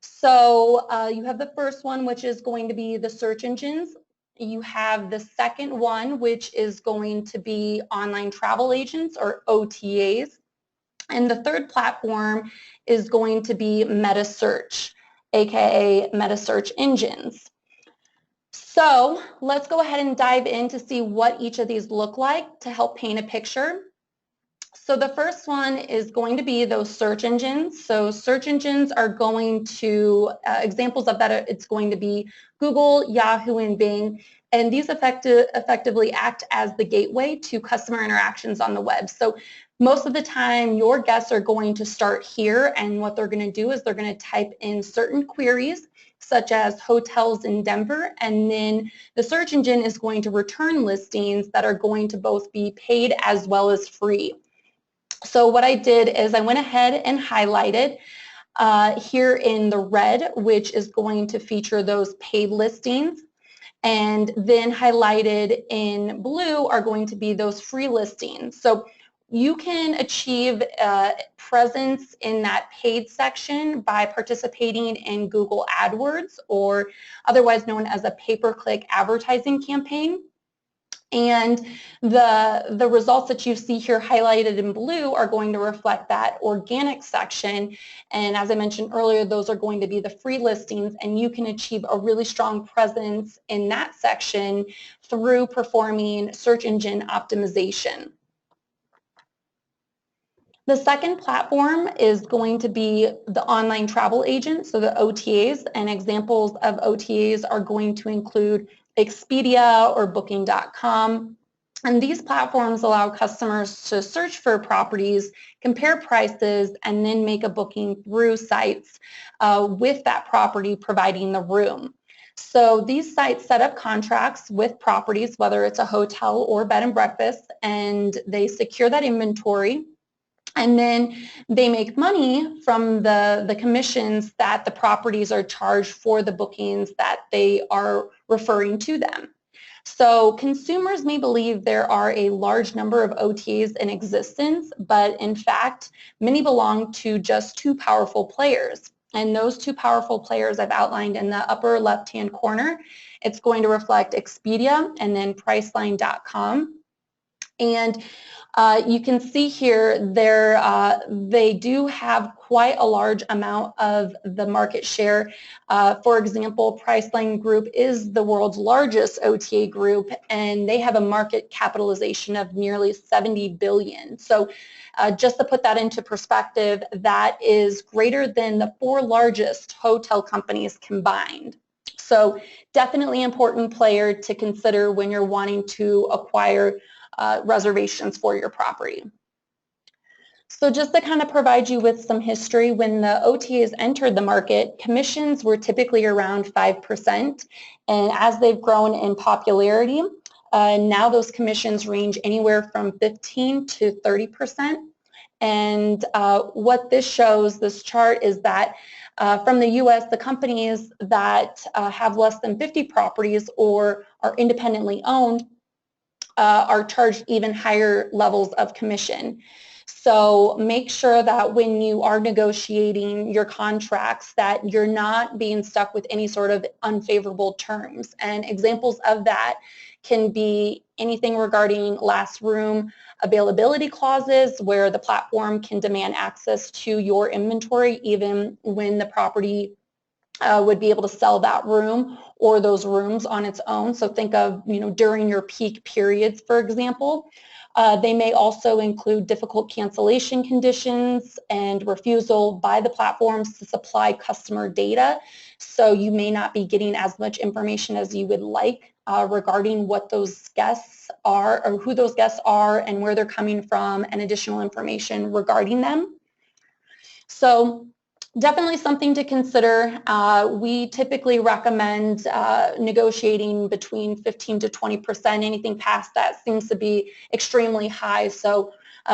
So you have the first one, which is going to be the search engines. You have the second one, which is going to be online travel agents or OTAs. And the third platform is going to be meta search, aka meta search engines. So let's go ahead and dive in to see what each of these look like to help paint a picture. So the first one is going to be those search engines. So search engines are going to, examples of that, it's going to be Google, Yahoo, and Bing. And these effectively act as the gateway to customer interactions on the web. So most of the time, your guests are going to start here, and what they're going to do is they're going to type in certain queries, such as hotels in Denver, and then the search engine is going to return listings that are going to both be paid as well as free. So what I did is I went ahead and highlighted here in the red, which is going to feature those paid listings, and then highlighted in blue are going to be those free listings. So you can achieve presence in that paid section by participating in Google AdWords, or otherwise known as a pay-per-click advertising campaign. And the results that you see here highlighted in blue are going to reflect that organic section. And as I mentioned earlier, those are going to be the free listings, and you can achieve a really strong presence in that section through performing search engine optimization. The second platform is going to be the online travel agent, so the OTAs, and examples of OTAs are going to include Expedia or Booking.com. And these platforms allow customers to search for properties, compare prices, and then make a booking through sites with that property providing the room. So these sites set up contracts with properties, whether it's a hotel or bed and breakfast, and they secure that inventory. And then they make money from the commissions that the properties are charged for the bookings that they are referring to them. So consumers may believe there are a large number of OTAs in existence, but in fact, many belong to just two powerful players. And those two powerful players I've outlined in the upper left-hand corner. It's going to reflect Expedia and then Priceline.com. And you can see here they do have quite a large amount of the market share. For example, Priceline Group is the world's largest OTA group, and they have a market capitalization of nearly $70 billion. So just to put that into perspective, that is greater than the 4 largest hotel companies combined. So definitely an important player to consider when you're wanting to acquire reservations for your property. So just to kind of provide you with some history, when the OTAs entered the market, commissions were typically around 5%, and as they've grown in popularity, now those commissions range anywhere from 15 to 30%. And what this shows, this chart, is that from the U.S., the companies that have less than 50 properties or are independently owned are charged even higher levels of commission. So make sure that when you are negotiating your contracts that you're not being stuck with any sort of unfavorable terms. And examples of that can be anything regarding last room availability clauses, where the platform can demand access to your inventory even when the property would be able to sell that room or those rooms on its own. So think of, during your peak periods, for example. They may also include difficult cancellation conditions and refusal by the platforms to supply customer data. So you may not be getting as much information as you would like regarding what those guests are, or who those guests are and where they're coming from, and additional information regarding them. So definitely something to consider. We typically recommend negotiating between 15 to 20%. Anything past that seems to be extremely high. So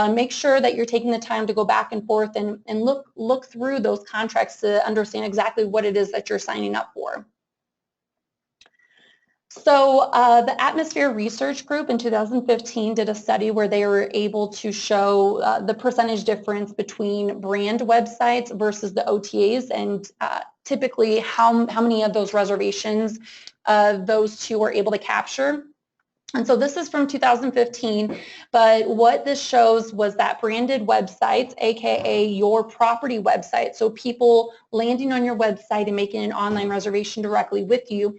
make sure that you're taking the time to go back and forth and look through those contracts to understand exactly what it is that you're signing up for. So the Atmosphere Research Group in 2015 did a study where they were able to show the percentage difference between brand websites versus the OTAs, and typically how many of those reservations those two were able to capture. And so this is from 2015, but what this shows was that branded websites, aka your property website, so people landing on your website and making an online reservation directly with you,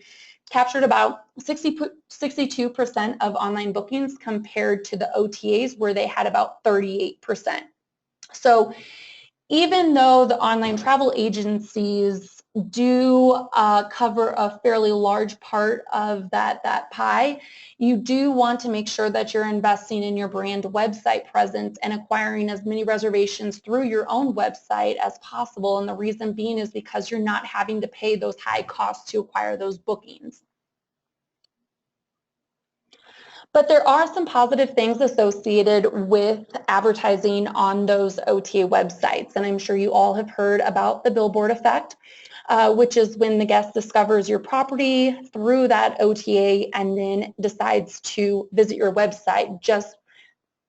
captured about 62% of online bookings compared to the OTAs where they had about 38%. So even though the online travel agencies do cover a fairly large part of that pie, you do want to make sure that you're investing in your brand website presence and acquiring as many reservations through your own website as possible. And the reason being is because you're not having to pay those high costs to acquire those bookings. But there are some positive things associated with advertising on those OTA websites. And I'm sure you all have heard about the billboard effect, which is when the guest discovers your property through that OTA and then decides to visit your website just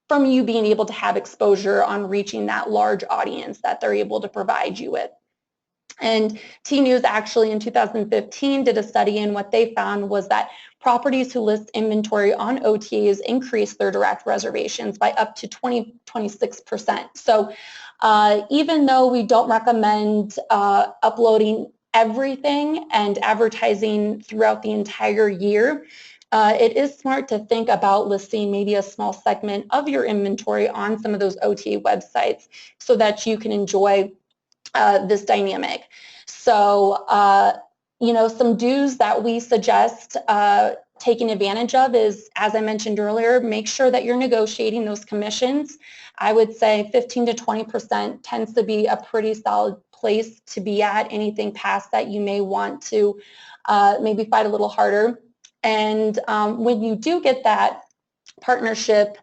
from you being able to have exposure on reaching that large audience that they're able to provide you with. And T-News actually in 2015 did a study, and what they found was that properties who list inventory on OTAs increased their direct reservations by up to 26%. So even though we don't recommend uploading everything and advertising throughout the entire year, it is smart to think about listing maybe a small segment of your inventory on some of those OTA websites so that you can enjoy this dynamic. So, some do's that we suggest taking advantage of is, as I mentioned earlier, make sure that you're negotiating those commissions. I would say 15 to 20% tends to be a pretty solid place to be at. Anything past that, you may want to maybe fight a little harder. And when you do get that partnership,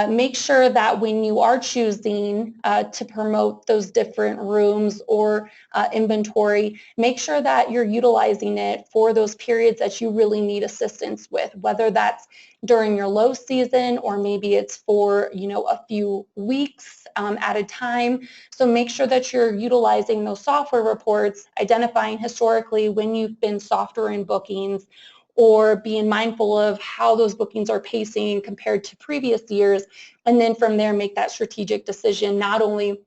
make sure that when you are choosing to promote those different rooms or inventory, make sure that you're utilizing it for those periods that you really need assistance with, whether that's during your low season or maybe it's for a few weeks at a time. So make sure that you're utilizing those software reports, identifying historically when you've been softer in bookings, or being mindful of how those bookings are pacing compared to previous years, and then from there make that strategic decision, not only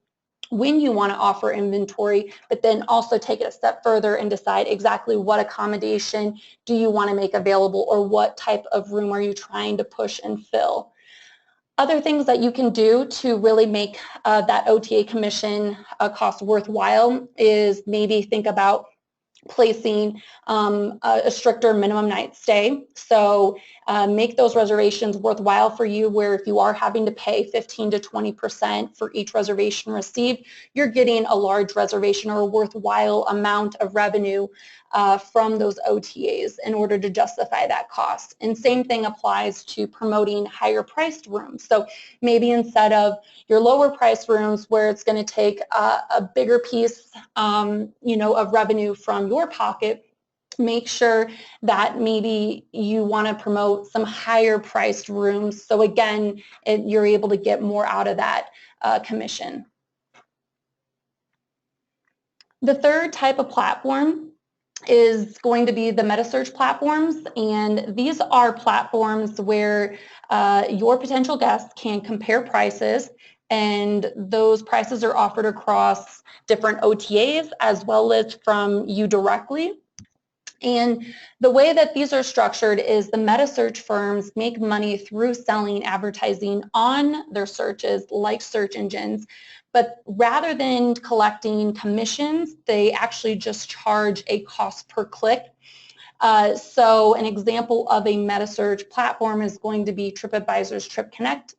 when you want to offer inventory, but then also take it a step further and decide exactly what accommodation do you want to make available, or what type of room are you trying to push and fill. Other things that you can do to really make that OTA commission cost worthwhile is maybe think about placing a stricter minimum night stay. So make those reservations worthwhile for you, where if you are having to pay 15 to 20% for each reservation received, you're getting a large reservation or a worthwhile amount of revenue from those OTAs in order to justify that cost. And same thing applies to promoting higher priced rooms. So maybe instead of your lower priced rooms where it's going to take a bigger piece of revenue from your pocket, make sure that maybe you want to promote some higher priced rooms. So again, you're able to get more out of that commission. The third type of platform is going to be the meta-search platforms, and these are platforms where your potential guests can compare prices, and those prices are offered across different OTAs as well as from you directly. And the way that these are structured is the meta-search firms make money through selling advertising on their searches like search engines, but rather than collecting commissions, they actually just charge a cost per click. So an example of a meta-search platform is going to be TripAdvisor's Trip Connect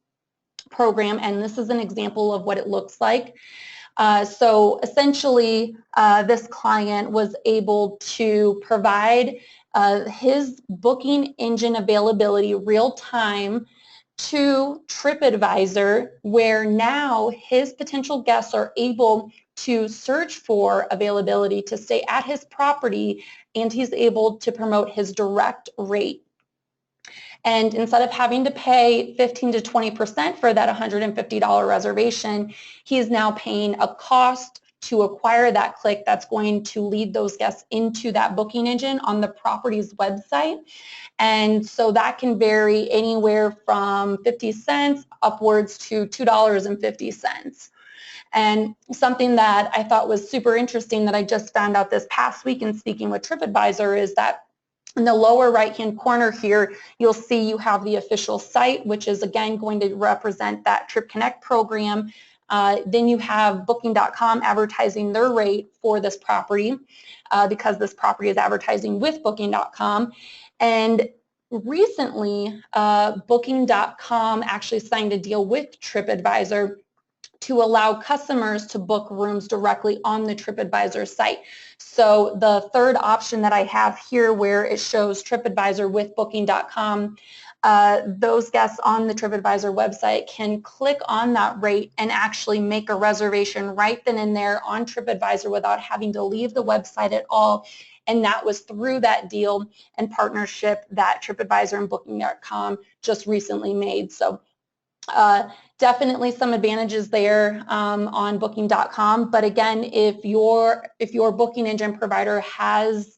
program, and this is an example of what it looks like. So essentially, this client was able to provide his booking engine availability real time to TripAdvisor, where now his potential guests are able to search for availability to stay at his property, and he's able to promote his direct rate. And instead of having to pay 15 to 20% for that $150 reservation, he is now paying a cost to acquire that click that's going to lead those guests into that booking engine on the property's website. And so that can vary anywhere from 50 cents upwards to $2.50. And something that I thought was super interesting that I just found out this past week in speaking with TripAdvisor is that in the lower right-hand corner here, you'll see you have the official site, which is again going to represent that Trip Connect program. Then you have Booking.com advertising their rate for this property because this property is advertising with Booking.com. And recently, Booking.com actually signed a deal with TripAdvisor to allow customers to book rooms directly on the TripAdvisor site. So the third option that I have here where it shows TripAdvisor with Booking.com, those guests on the TripAdvisor website can click on that rate and actually make a reservation right then and there on TripAdvisor without having to leave the website at all. And that was through that deal and partnership that TripAdvisor and Booking.com just recently made. So definitely some advantages there on Booking.com, but again, if your booking engine provider has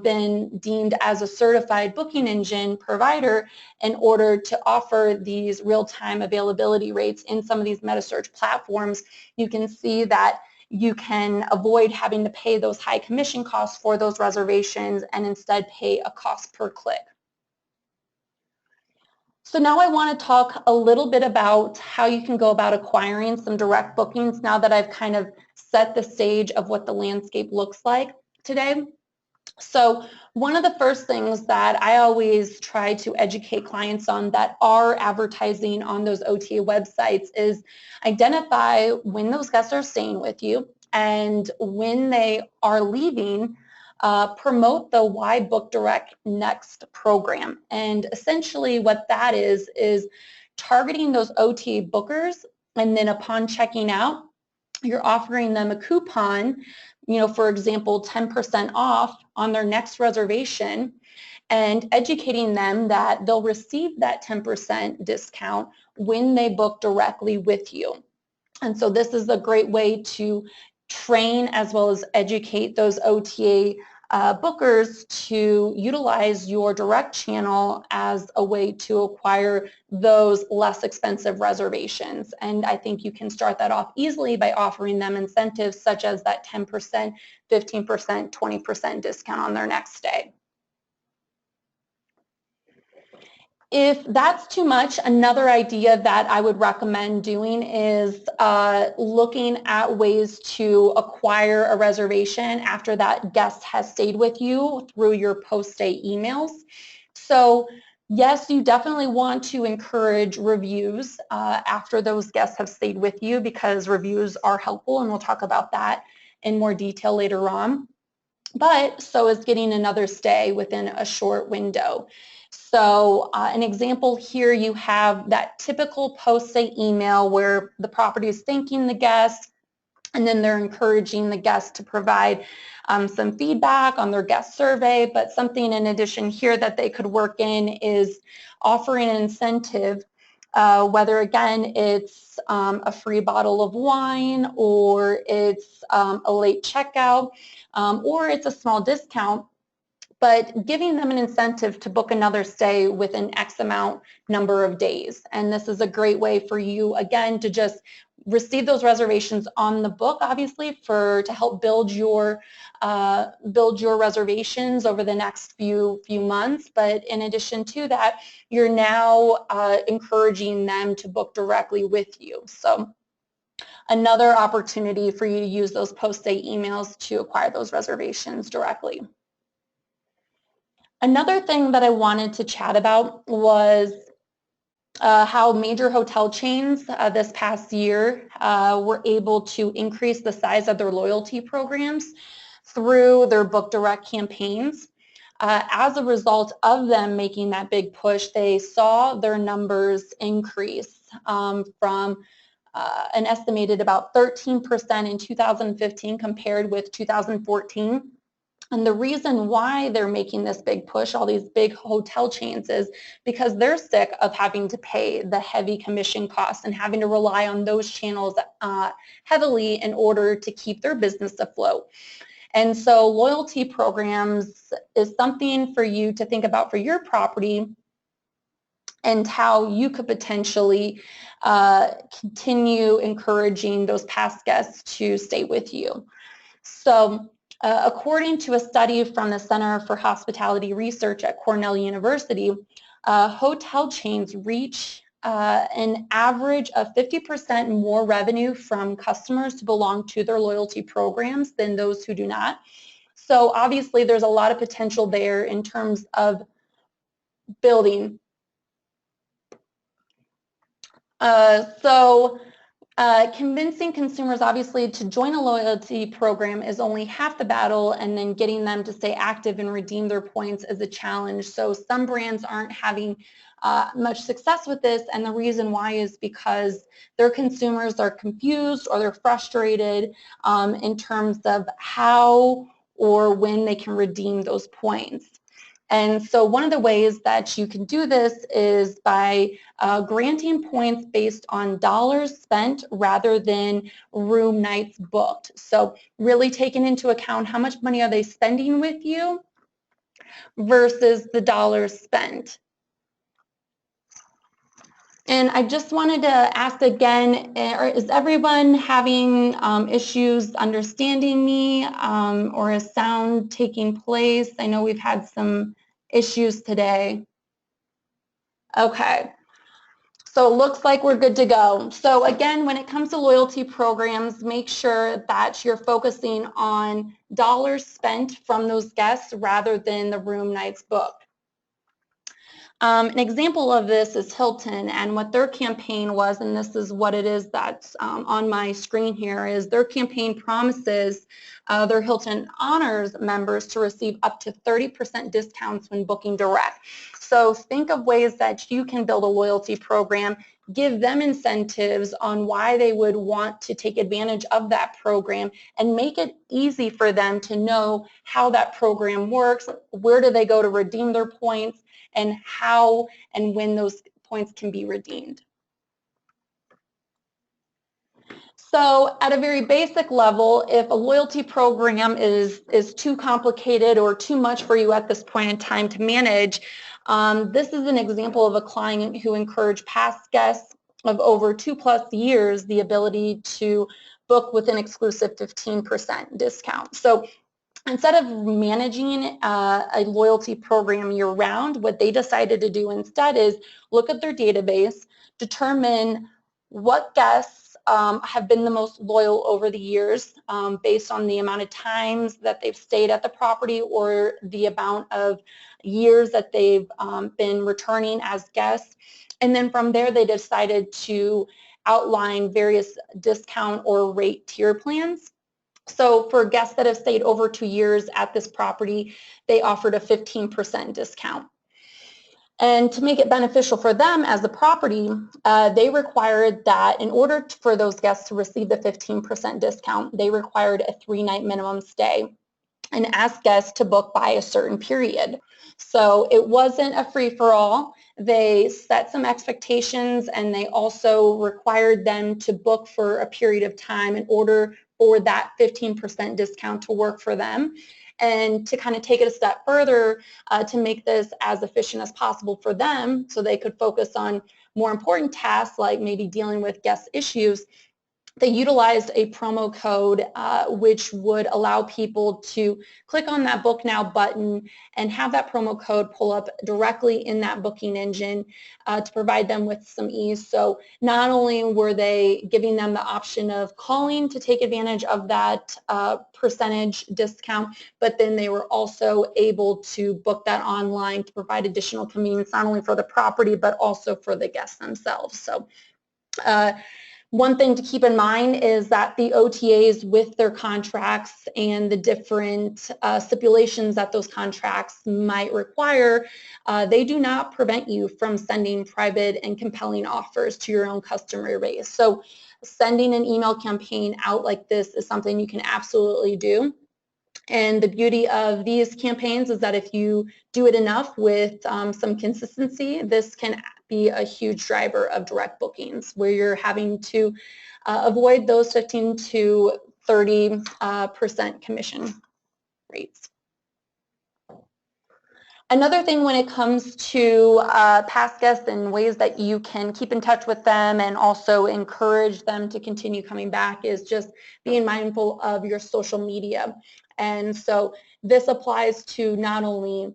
been deemed as a certified booking engine provider in order to offer these real-time availability rates in some of these meta-search platforms, you can see that you can avoid having to pay those high commission costs for those reservations and instead pay a cost per click. So now I want to talk a little bit about how you can go about acquiring some direct bookings now that I've kind of set the stage of what the landscape looks like today. So one of the first things that I always try to educate clients on that are advertising on those OTA websites is identify when those guests are staying with you and when they are leaving. Promote the Why Book Direct Next program. And essentially what that is targeting those OTA bookers, and then upon checking out, you're offering them a coupon, for example, 10% off on their next reservation, and educating them that they'll receive that 10% discount when they book directly with you. And so this is a great way to train as well as educate those OTA bookers to utilize your direct channel as a way to acquire those less expensive reservations. And I think you can start that off easily by offering them incentives such as that 10%, 15%, 20% discount on their next stay. If that's too much, another idea that I would recommend doing is looking at ways to acquire a reservation after that guest has stayed with you through your post-stay emails. So yes, you definitely want to encourage reviews after those guests have stayed with you because reviews are helpful, and we'll talk about that in more detail later on. But so is getting another stay within a short window. So an example here, you have that typical post-stay email where the property is thanking the guest, and then they're encouraging the guest to provide some feedback on their guest survey. But something in addition here that they could work in is offering an incentive, whether again it's a free bottle of wine, or it's a late checkout, or it's a small discount, but giving them an incentive to book another stay within X amount number of days. And this is a great way for you, again, to just receive those reservations on the book, obviously, to help build your reservations over the next few months. But in addition to that, you're now encouraging them to book directly with you. So another opportunity for you to use those post-stay emails to acquire those reservations directly. Another thing that I wanted to chat about was how major hotel chains this past year were able to increase the size of their loyalty programs through their Book Direct campaigns. As a result of them making that big push, they saw their numbers increase from an estimated about 13% in 2015 compared with 2014. And the reason why they're making this big push, all these big hotel chains, is because they're sick of having to pay the heavy commission costs and having to rely on those channels heavily in order to keep their business afloat. And so loyalty programs is something for you to think about for your property and how you could potentially continue encouraging those past guests to stay with you. So according to a study from the Center for Hospitality Research at Cornell University, hotel chains reach an average of 50% more revenue from customers to belong to their loyalty programs than those who do not. So obviously there's a lot of potential there in terms of building. Convincing consumers obviously to join a loyalty program is only half the battle, and then getting them to stay active and redeem their points is a challenge. So some brands aren't having much success with this, and the reason why is because their consumers are confused or they're frustrated in terms of how or when they can redeem those points. And so one of the ways that you can do this is by granting points based on dollars spent rather than room nights booked. So really taking into account how much money are they spending with you versus the dollars spent. And I just wanted to ask again, is everyone having issues understanding me or is sound taking place? I know we've had some issues today. Okay. So it looks like we're good to go. So again, when it comes to loyalty programs, make sure that you're focusing on dollars spent from those guests rather than the room nights booked. An example of this is Hilton, and what their campaign was, and this is what it is that's on my screen here, is their campaign promises their Hilton Honors members to receive up to 30% discounts when booking direct. So think of ways that you can build a loyalty program, give them incentives on why they would want to take advantage of that program, and make it easy for them to know how that program works, where do they go to redeem their points, and how and when those points can be redeemed. So at a very basic level, if a loyalty program is too complicated or too much for you at this point in time to manage, this is an example of a client who encouraged past guests of over 2+ years the ability to book with an exclusive 15% discount. So instead of managing a loyalty program year-round, what they decided to do instead is look at their database, determine what guests have been the most loyal over the years based on the amount of times that they've stayed at the property or the amount of years that they've been returning as guests. And then from there, they decided to outline various discount or rate tier plans. So for guests that have stayed over 2 years at this property, they offered a 15% discount. And to make it beneficial for them as a property, they required that in order for those guests to receive the 15% discount, they required a 3-night minimum stay and asked guests to book by a certain period. So it wasn't a free-for-all. They set some expectations, and they also required them to book for a period of time in order for that 15% discount to work for them. And to kind of take it a step further, to make this as efficient as possible for them so they could focus on more important tasks like maybe dealing with guest issues, they utilized a promo code which would allow people to click on that Book Now button and have that promo code pull up directly in that booking engine to provide them with some ease. So not only were they giving them the option of calling to take advantage of that percentage discount, but then they were also able to book that online to provide additional convenience not only for the property but also for the guests themselves. So one thing to keep in mind is that the OTAs with their contracts and the different stipulations that those contracts might require, they do not prevent you from sending private and compelling offers to your own customer base. So sending an email campaign out like this is something you can absolutely do. And the beauty of these campaigns is that if you do it enough with some consistency, this can be a huge driver of direct bookings where you're having to avoid those 15 to 30% commission rates. Another thing when it comes to past guests and ways that you can keep in touch with them and also encourage them to continue coming back is just being mindful of your social media. And so this applies to not only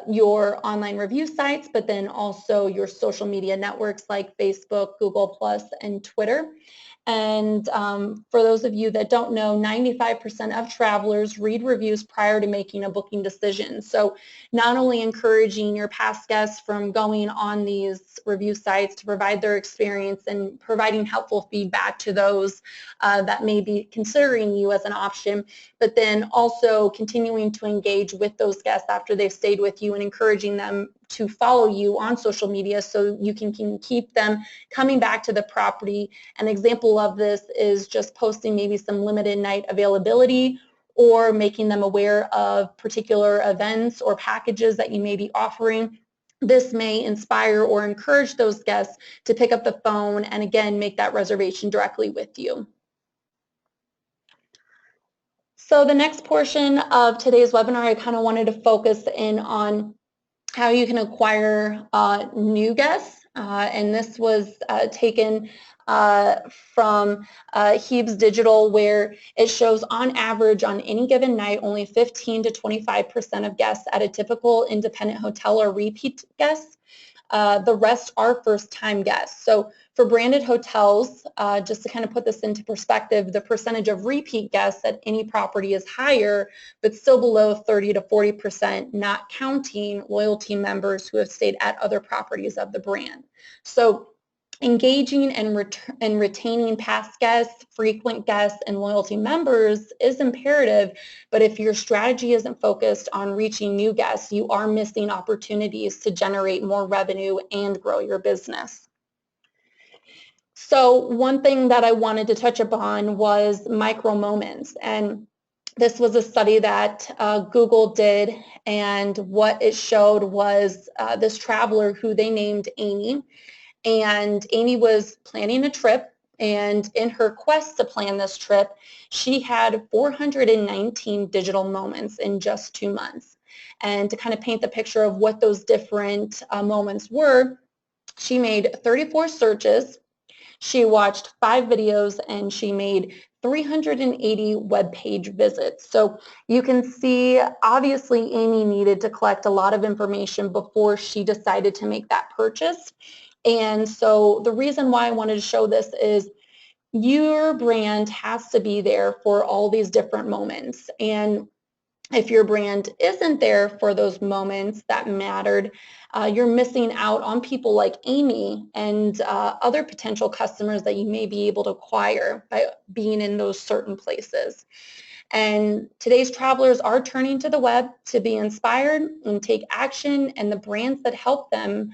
your online review sites, but then also your social media networks like Facebook, Google+, and Twitter. And for those of you that don't know, 95% of travelers read reviews prior to making a booking decision. So not only encouraging your past guests from going on these review sites to provide their experience and providing helpful feedback to those that may be considering you as an option, but then also continuing to engage with those guests after they've stayed with you and encouraging them to follow you on social media so you can keep them coming back to the property. An example of this is just posting maybe some limited night availability or making them aware of particular events or packages that you may be offering. This may inspire or encourage those guests to pick up the phone and again make that reservation directly with you. So the next portion of today's webinar, I kind of wanted to focus in on how you can acquire new guests. And this was taken from Hebes Digital, where it shows on average on any given night only 15 to 25% of guests at a typical independent hotel are repeat guests. The rest are first-time guests. So for branded hotels, just to kind of put this into perspective, the percentage of repeat guests at any property is higher, but still below 30 to 40%, not counting loyalty members who have stayed at other properties of the brand. So engaging and retaining past guests, frequent guests, and loyalty members is imperative, but if your strategy isn't focused on reaching new guests, you are missing opportunities to generate more revenue and grow your business. So one thing that I wanted to touch upon was micro moments, and this was a study that Google did, and what it showed was this traveler who they named Amy. And Amy was planning a trip, and in her quest to plan this trip, she had 419 digital moments in just 2 months. And to kind of paint the picture of what those different moments were, she made 34 searches, she watched 5 videos, and she made 380 web page visits. So you can see, obviously, Amy needed to collect a lot of information before she decided to make that purchase. And so the reason why I wanted to show this is your brand has to be there for all these different moments. And if your brand isn't there for those moments that mattered, you're missing out on people like Amy and other potential customers that you may be able to acquire by being in those certain places. And today's travelers are turning to the web to be inspired and take action, and the brands that help them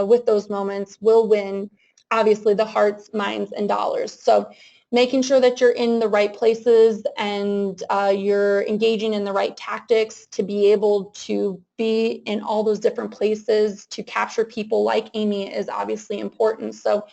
with those moments will win, obviously, the hearts, minds, and dollars. So making sure that you're in the right places and you're engaging in the right tactics to be able to be in all those different places to capture people like Amy is obviously important. So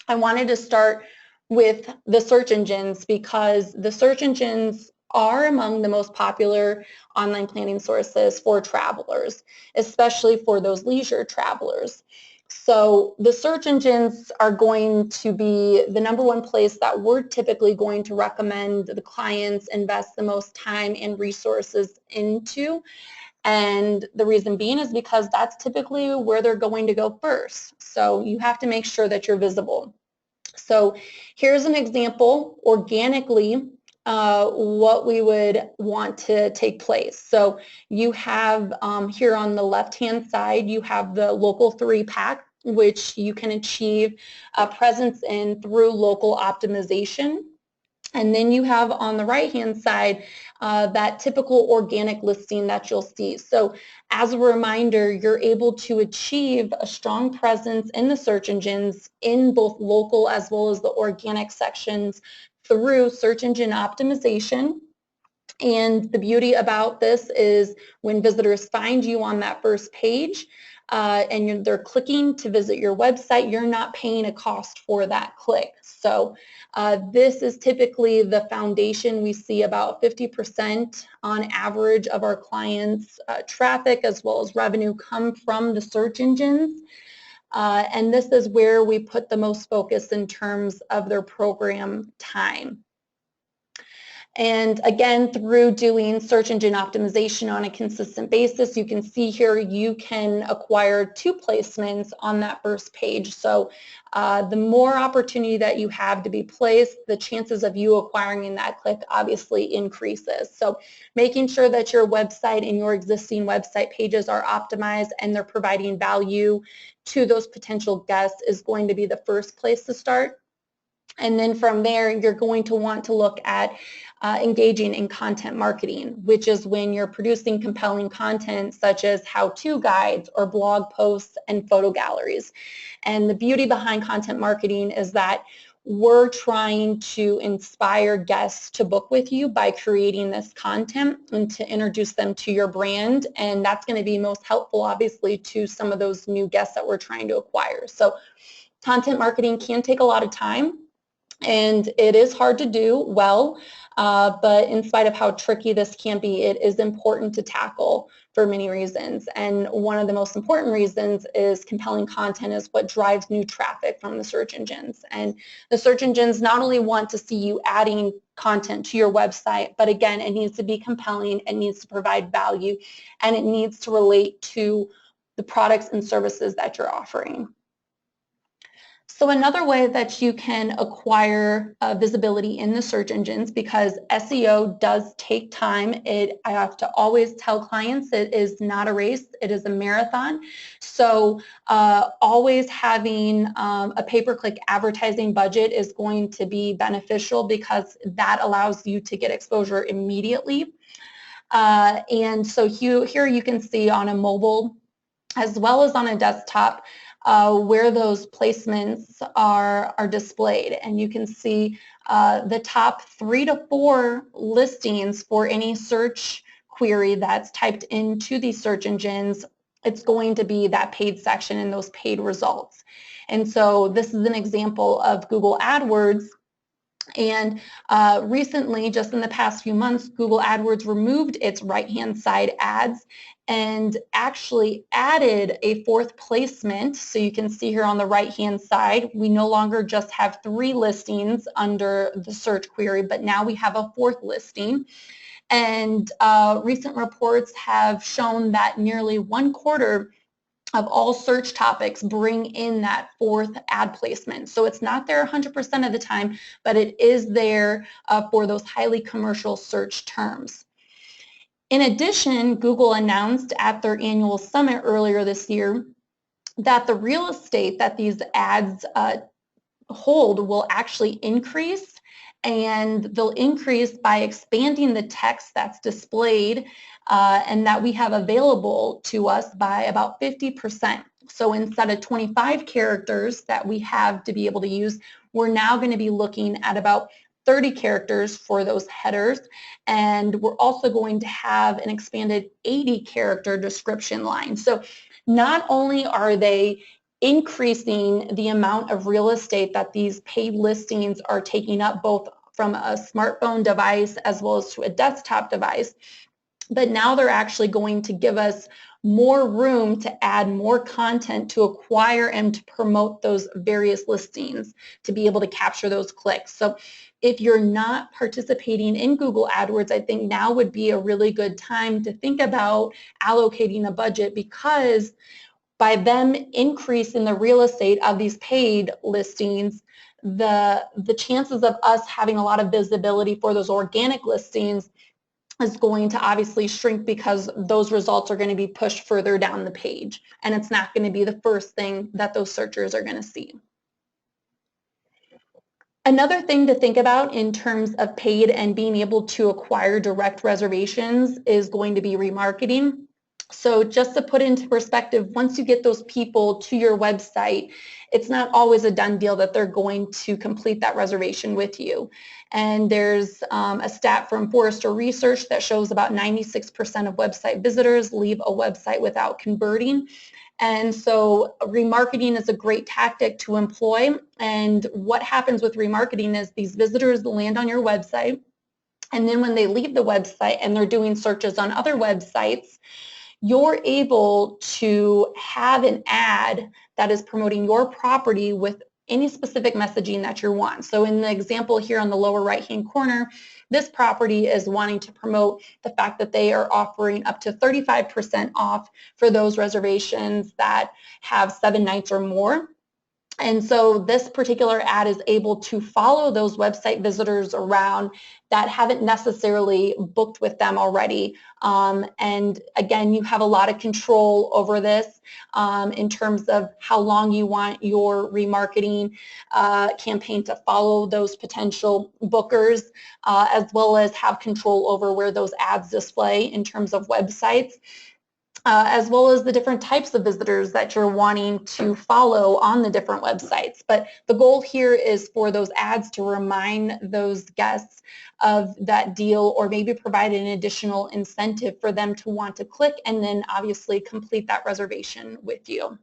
I wanted to start with the search engines because the search engines are among the most popular online planning sources for travelers, especially for those leisure travelers. So the search engines are going to be the #1 place that we're typically going to recommend the clients invest the most time and resources into. And the reason being is because that's typically where they're going to go first. So you have to make sure that you're visible. So here's an example organically what we would want to take place. So you have here on the left-hand side, you have the Local 3 pack, which you can achieve a presence in through local optimization. And then you have on the right-hand side that typical organic listing that you'll see. So as a reminder, you're able to achieve a strong presence in the search engines in both local as well as the organic sections through search engine optimization. And the beauty about this is when visitors find you on that first page and they're clicking to visit your website, you're not paying a cost for that click. So this is typically the foundation. We see about 50% on average of our clients' traffic as well as revenue come from the search engines. And this is where we put the most focus in terms of their program time. And again, through doing search engine optimization on a consistent basis, you can see here you can acquire 2 placements on that first page. So the more opportunity that you have to be placed, the chances of you acquiring in that click obviously increases. So making sure that your website and your existing website pages are optimized and they're providing value to those potential guests is going to be the first place to start. And then from there, you're going to want to look at engaging in content marketing, which is when you're producing compelling content such as how-to guides or blog posts and photo galleries. And the beauty behind content marketing is that we're trying to inspire guests to book with you by creating this content and to introduce them to your brand. And that's going to be most helpful, obviously, to some of those new guests that we're trying to acquire. So content marketing can take a lot of time. And it is hard to do well, but in spite of how tricky this can be, it is important to tackle for many reasons. And one of the most important reasons is compelling content is what drives new traffic from the search engines. And the search engines not only want to see you adding content to your website, but again, it needs to be compelling, it needs to provide value, and it needs to relate to the products and services that you're offering. So another way that you can acquire visibility in the search engines, because SEO does take time, I have to always tell clients it is not a race, it is a marathon. So always having a pay-per-click advertising budget is going to be beneficial because that allows you to get exposure immediately. And so here you can see on a mobile as well as on a desktop where those placements are displayed. And you can see the top 3 to 4 listings for any search query that's typed into these search engines. It's going to be that paid section and those paid results. And so this is an example of Google AdWords. And recently, just in the past few months, Google AdWords removed its right-hand side ads and actually added a 4th placement. So you can see here on the right-hand side, we no longer just have 3 listings under the search query, but now we have a 4th listing. And recent reports have shown that nearly 1/4 of all search topics bring in that 4th ad placement. So it's not there 100% of the time, but it is there for those highly commercial search terms. In addition, Google announced at their annual summit earlier this year that the real estate that these ads hold will actually increase, and they'll increase by expanding the text that's displayed and that we have available to us by about 50%. So instead of 25 characters that we have to be able to use, we're now going to be looking at about 30 characters for those headers, and we're also going to have an expanded 80 character description line. So not only are they increasing the amount of real estate that these paid listings are taking up, both from a smartphone device as well as to a desktop device, but now they're actually going to give us more room to add more content to acquire and to promote those various listings to be able to capture those clicks. So if you're not participating in Google AdWords, I think now would be a really good time to think about allocating a budget, because by them increasing the real estate of these paid listings, the chances of us having a lot of visibility for those organic listings is going to obviously shrink, because those results are going to be pushed further down the page, and it's not going to be the first thing that those searchers are going to see. Another thing to think about in terms of paid and being able to acquire direct reservations is going to be remarketing. So just to put into perspective, once you get those people to your website, it's not always a done deal that they're going to complete that reservation with you. And there's a stat from Forrester Research that shows about 96% of website visitors leave a website without converting. And so remarketing is a great tactic to employ. And what happens with remarketing is these visitors land on your website, and then when they leave the website and they're doing searches on other websites, you're able to have an ad that is promoting your property with any specific messaging that you want. So in the example here on the lower right-hand corner, this property is wanting to promote the fact that they are offering up to 35% off for those reservations that have 7 nights or more. And so this particular ad is able to follow those website visitors around that haven't necessarily booked with them already. And again, you have a lot of control over this in terms of how long you want your remarketing campaign to follow those potential bookers, as well as have control over where those ads display in terms of websites. As well as the different types of visitors that you're wanting to follow on the different websites. But the goal here is for those ads to remind those guests of that deal, or maybe provide an additional incentive for them to want to click and then obviously complete that reservation with you.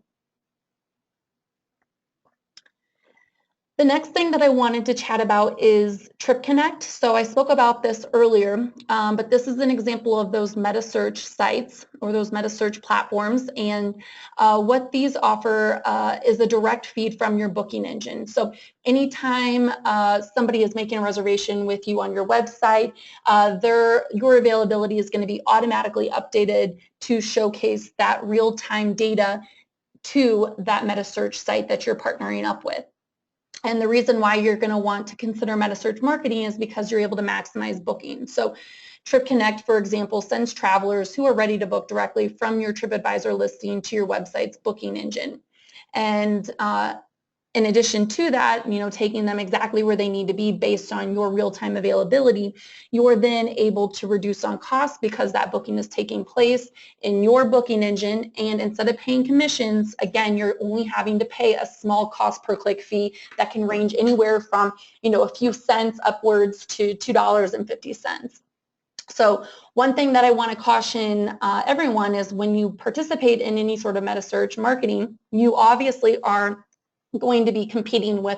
The next thing that I wanted to chat about is Trip Connect. So I spoke about this earlier, but this is an example of those meta search sites or those meta search platforms. And what these offer is a direct feed from your booking engine. So anytime somebody is making a reservation with you on your website, your availability is going to be automatically updated to showcase that real-time data to that meta search site that you're partnering up with. And the reason why you're going to want to consider meta search marketing is because you're able to maximize booking. So Trip Connect, for example, sends travelers who are ready to book directly from your TripAdvisor listing to your website's booking engine. And in addition to that, taking them exactly where they need to be based on your real-time availability, you're then able to reduce on costs because that booking is taking place in your booking engine, and instead of paying commissions, again, you're only having to pay a small cost per click fee that can range anywhere from, a few cents upwards to $2.50. So one thing that I want to caution everyone is when you participate in any sort of meta search marketing, you obviously are going to be competing with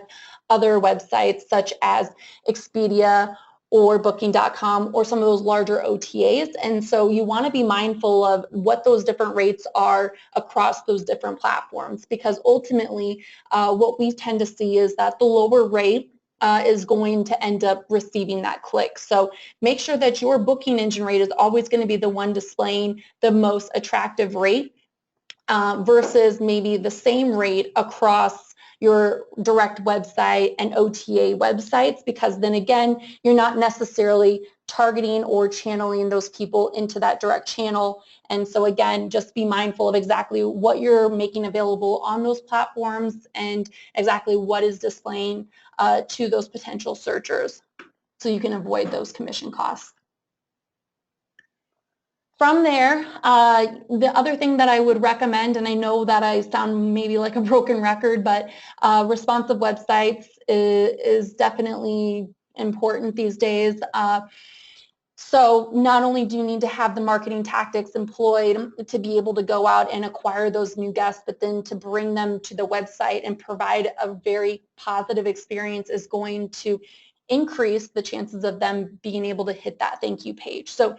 other websites such as Expedia or Booking.com or some of those larger OTAs. And so you want to be mindful of what those different rates are across those different platforms, because ultimately what we tend to see is that the lower rate is going to end up receiving that click. So make sure that your booking engine rate is always going to be the one displaying the most attractive rate versus maybe the same rate across your direct website and OTA websites, because then again, you're not necessarily targeting or channeling those people into that direct channel. And so again, just be mindful of exactly what you're making available on those platforms and exactly what is displaying to those potential searchers so you can avoid those commission costs. From there, the other thing that I would recommend, and I know that I sound maybe like a broken record, but responsive websites is definitely important these days. So not only do you need to have the marketing tactics employed to be able to go out and acquire those new guests, but then to bring them to the website and provide a very positive experience is going to increase the chances of them being able to hit that thank you page. So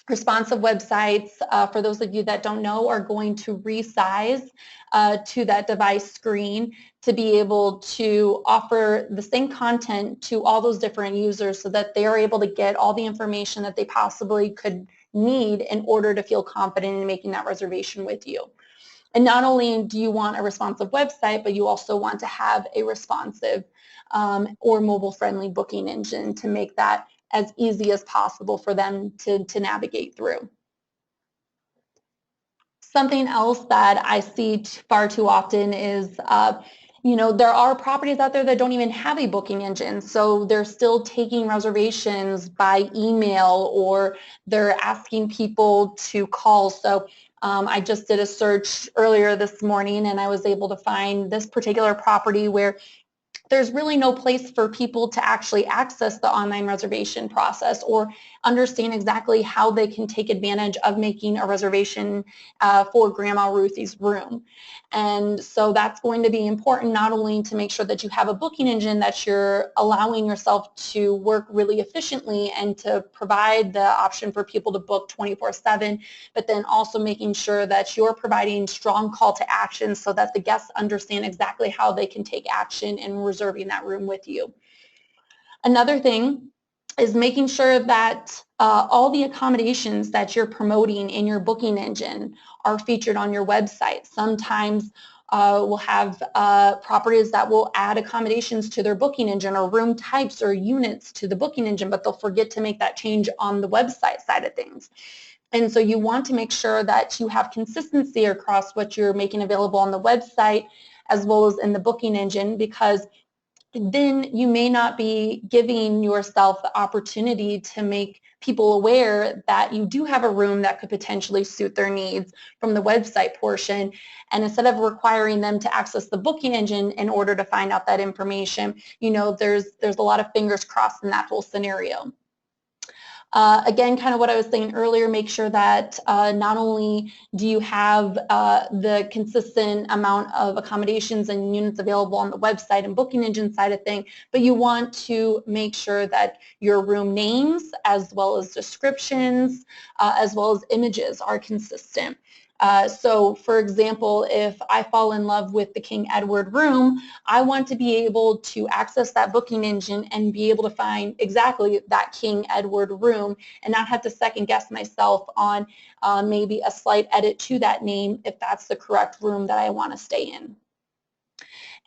responsive websites, for those of you that don't know, are going to resize to that device screen to be able to offer the same content to all those different users so that they are able to get all the information that they possibly could need in order to feel confident in making that reservation with you. And not only do you want a responsive website, but you also want to have a responsive or mobile-friendly booking engine to make that as easy as possible for them to navigate through. Something else that I see far too often is There are properties out there that don't even have a booking engine, so they're still taking reservations by email, or they're asking people to call. So I just did a search earlier this morning, and I was able to find this particular property where there's really no place for people to actually access the online reservation process or understand exactly how they can take advantage of making a reservation for Grandma Ruthie's room. And so that's going to be important, not only to make sure that you have a booking engine, that you're allowing yourself to work really efficiently and to provide the option for people to book 24/7, but then also making sure that you're providing strong call to action so that the guests understand exactly how they can take action in reserving that room with you. Another thing is making sure that all the accommodations that you're promoting in your booking engine are featured on your website. Sometimes we'll have properties that will add accommodations to their booking engine, or room types or units to the booking engine, but they'll forget to make that change on the website side of things. And so you want to make sure that you have consistency across what you're making available on the website as well as in the booking engine, because then you may not be giving yourself the opportunity to make people aware that you do have a room that could potentially suit their needs from the website portion. And instead of requiring them to access the booking engine in order to find out that information, there's a lot of fingers crossed in that whole scenario. Again, kind of what I was saying earlier, make sure that not only do you have the consistent amount of accommodations and units available on the website and booking engine side of thing, but you want to make sure that your room names as well as descriptions as well as images are consistent. So for example, if I fall in love with the King Edward room, I want to be able to access that booking engine and be able to find exactly that King Edward room and not have to second guess myself on maybe a slight edit to that name if that's the correct room that I want to stay in.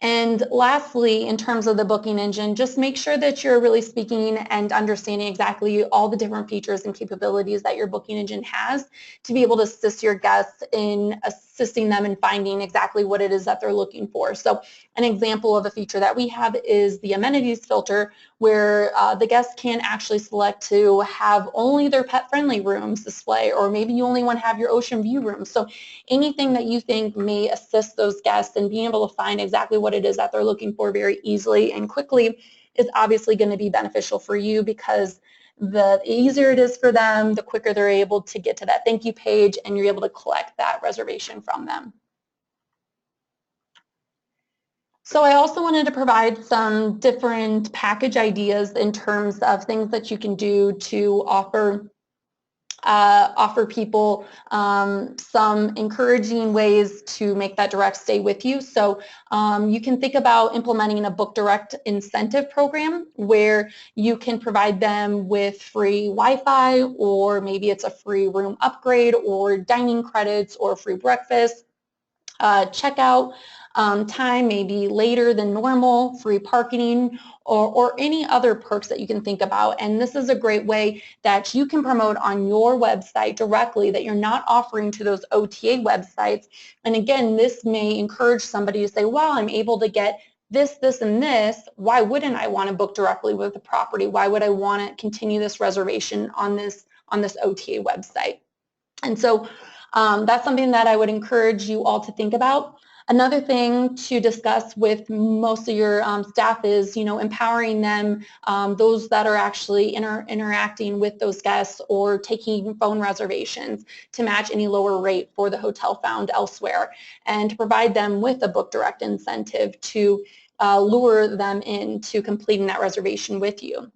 And lastly, in terms of the booking engine, just make sure that you're really speaking and understanding exactly all the different features and capabilities that your booking engine has to be able to assist your guests in assisting them in finding exactly what it is that they're looking for. So an example of a feature that we have is the amenities filter, where the guests can actually select to have only their pet-friendly rooms display, or maybe you only want to have your ocean view rooms. So anything that you think may assist those guests in being able to find exactly what it is that they're looking for very easily and quickly is obviously going to be beneficial for you, because the easier it is for them, the quicker they're able to get to that thank you page and you're able to collect that reservation from them. So I also wanted to provide some different package ideas in terms of things that you can do to offer people some encouraging ways to make that direct stay with you. So you can think about implementing a Book Direct incentive program where you can provide them with free Wi-Fi, or maybe it's a free room upgrade or dining credits or free breakfast, checkout time maybe later than normal, free parking, or any other perks that you can think about. And this is a great way that you can promote on your website directly that you're not offering to those OTA websites. And again, this may encourage somebody to say, well, I'm able to get this, this, and this. Why wouldn't I want to book directly with the property? Why would I want to continue this reservation on this OTA website? And so that's something that I would encourage you all to think about. Another thing to discuss with most of your staff is, empowering them, those that are actually interacting with those guests or taking phone reservations, to match any lower rate for the hotel found elsewhere, and to provide them with a Book Direct incentive to lure them into completing that reservation with you.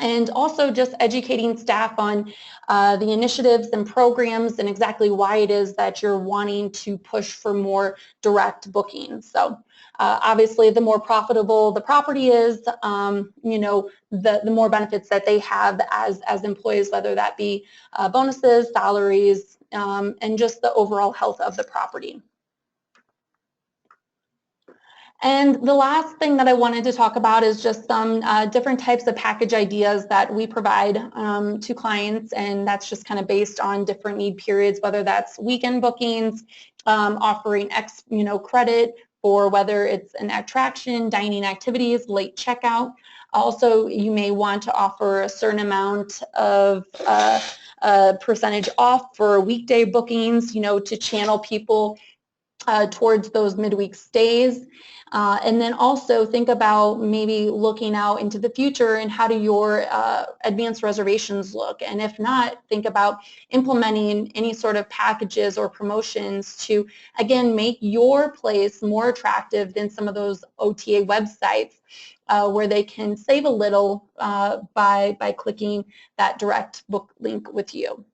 And also just educating staff on the initiatives and programs and exactly why it is that you're wanting to push for more direct bookings. So obviously the more profitable the property is, the more benefits that they have as employees, whether that be bonuses, salaries, and just the overall health of the property. And the last thing that I wanted to talk about is just some different types of package ideas that we provide to clients, and that's just kind of based on different need periods, whether that's weekend bookings, offering credit for whether it's an attraction, dining activities, late checkout. Also, you may want to offer a certain amount of percentage off for weekday bookings, to channel people towards those midweek stays. And then also think about maybe looking out into the future and how do your advanced reservations look. And if not, think about implementing any sort of packages or promotions to, again, make your place more attractive than some of those OTA websites where they can save a little by clicking that direct book link with you.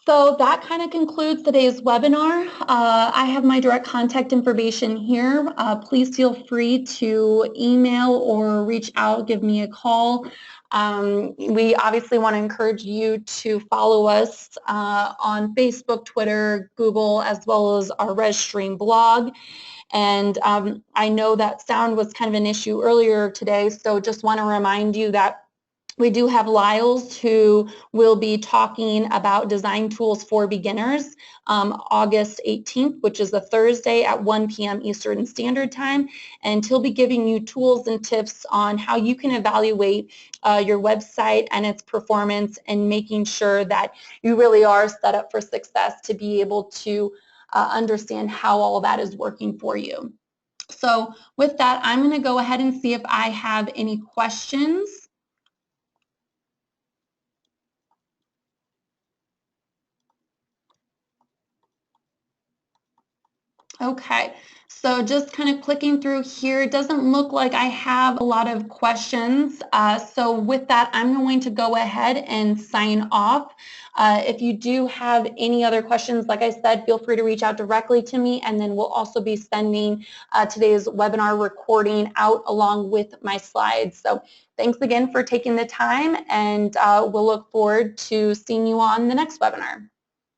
So that kind of concludes today's webinar. I have my direct contact information here. Please feel free to email or reach out, give me a call. We obviously want to encourage you to follow us on Facebook, Twitter, Google, as well as our ResStream blog. And I know that sound was kind of an issue earlier today, so just want to remind you that we do have Lyles who will be talking about design tools for beginners August 18th, which is a Thursday at 1 p.m. Eastern Standard Time. And he'll be giving you tools and tips on how you can evaluate your website and its performance and making sure that you really are set up for success to be able to understand how all that is working for you. So with that, I'm going to go ahead and see if I have any questions. Okay, so just kind of clicking through here, it doesn't look like I have a lot of questions. So with that, I'm going to go ahead and sign off. If you do have any other questions, like I said, feel free to reach out directly to me, and then we'll also be sending today's webinar recording out along with my slides. So thanks again for taking the time, and we'll look forward to seeing you on the next webinar.